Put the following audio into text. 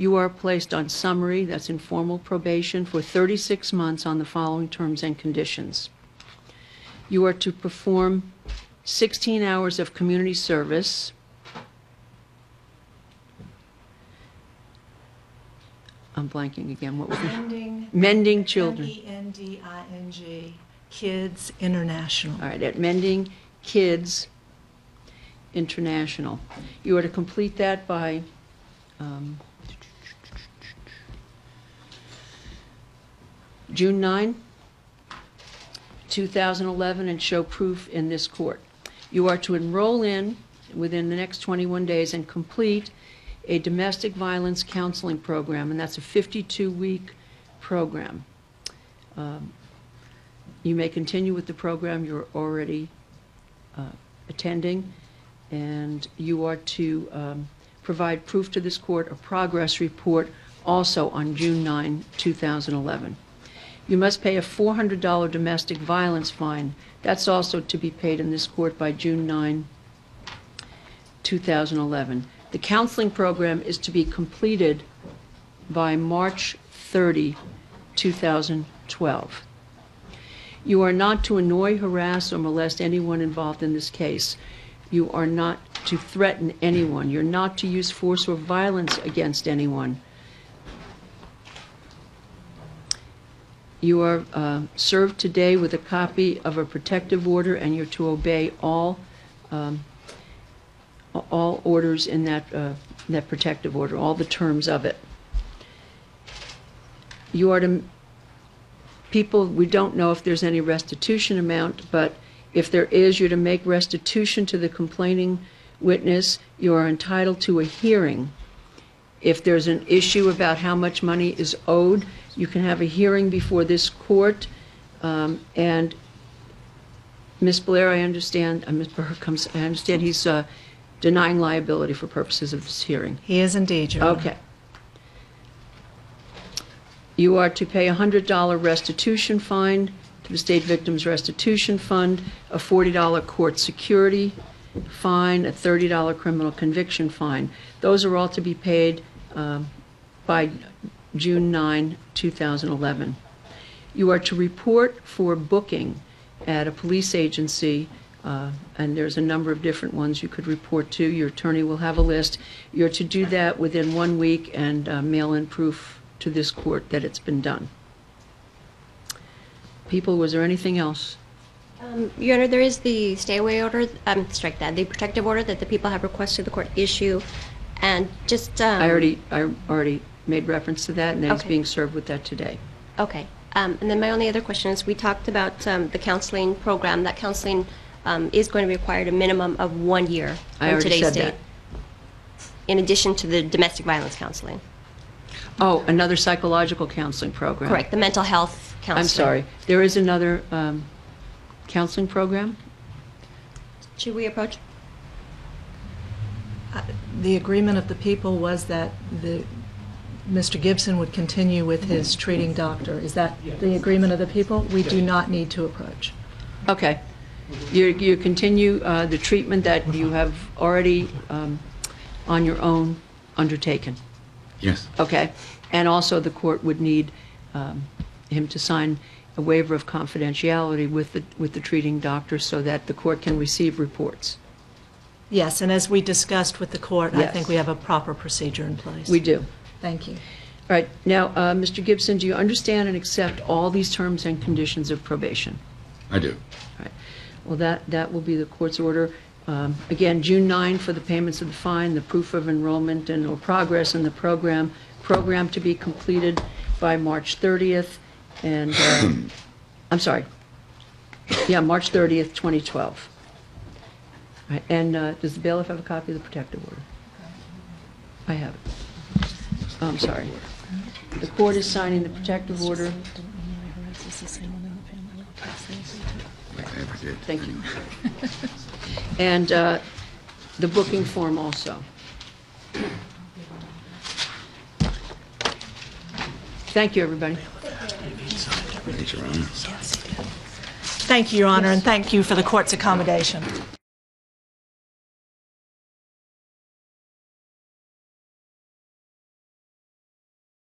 You are placed on summary, that's informal probation, for 36 months on the following terms and conditions. You are to perform 16 hours of community service. I'm blanking again. What was it? Mending Children. M-E-N-D-I-N-G, Kids International. All right, at Mending Kids International. You are to complete that by June 9, 2011, and show proof in this court. You are to enroll in within the next 21 days and complete a domestic violence counseling program, and that's a 52-week program. You may continue with the program you're already attending, and you are to provide proof to this court a progress report also on June 9, 2011. You must pay a $400 domestic violence fine. That's also to be paid in this court by June 9, 2011. The counseling program is to be completed by March 30, 2012. You are not to annoy, harass, or molest anyone involved in this case. You are not to threaten anyone. You're not to use force or violence against anyone. You are served today with a copy of a protective order, and you're to obey all orders in that protective order, all the terms of it. You are to, people, we don't know if there's any restitution amount, but if there is, you're to make restitution to the complaining witness. You are entitled to a hearing. If there's an issue about how much money is owed, you can have a hearing before this court. And Ms. Blair, I understand, Ms. Burkham, I understand he's denying liability for purposes of this hearing. He is indeed, Your Honor. Okay. You are to pay a $100 restitution fine to the State Victims Restitution Fund, a $40 court security fine, a $30 criminal conviction fine. Those are all to be paid by June 9, 2011. You are to report for booking at a police agency, and there's a number of different ones you could report to. Your attorney will have a list. You're to do that within 1 week and mail in proof to this court that it's been done. People, was there anything else? Your Honor, there is the stay-away order, the protective order that the people have requested the court issue, and just... I already made reference to that, and it's being served with that today. Okay. And then my only other question is, we talked about the counseling program. That counseling is going to require a minimum of 1 year from today's date, in addition to the domestic violence counseling. Oh, another psychological counseling program. Correct, the mental health counseling. I'm sorry. There is another counseling program? Should we approach? The agreement of the people was that Mr. Gibson would continue with his treating doctor. Is that the agreement of the people? We do not need to approach. Okay. You continue the treatment that you have already on your own undertaken? Yes. Okay. And also the court would need him to sign a waiver of confidentiality with the treating doctor so that the court can receive reports. Yes, and as we discussed with the court, Yes. I think we have a proper procedure in place. We do. Thank you. All right. Now, Mr. Gibson, do you understand and accept all these terms and conditions of probation? I do. All right. Well, that will be the court's order. Again, June 9 for the payments of the fine, the proof of enrollment and or progress in the program to be completed by March 30th, and I'm sorry, yeah, March 30th, 2012. All right. And does the bailiff have a copy of the protective order? I have it. Oh, I'm sorry. The court is signing the protective order. Thank you. And the booking form also. Thank you, everybody. Thank you, Your Honor. Thank you, Your Honor, and thank you for the court's accommodation.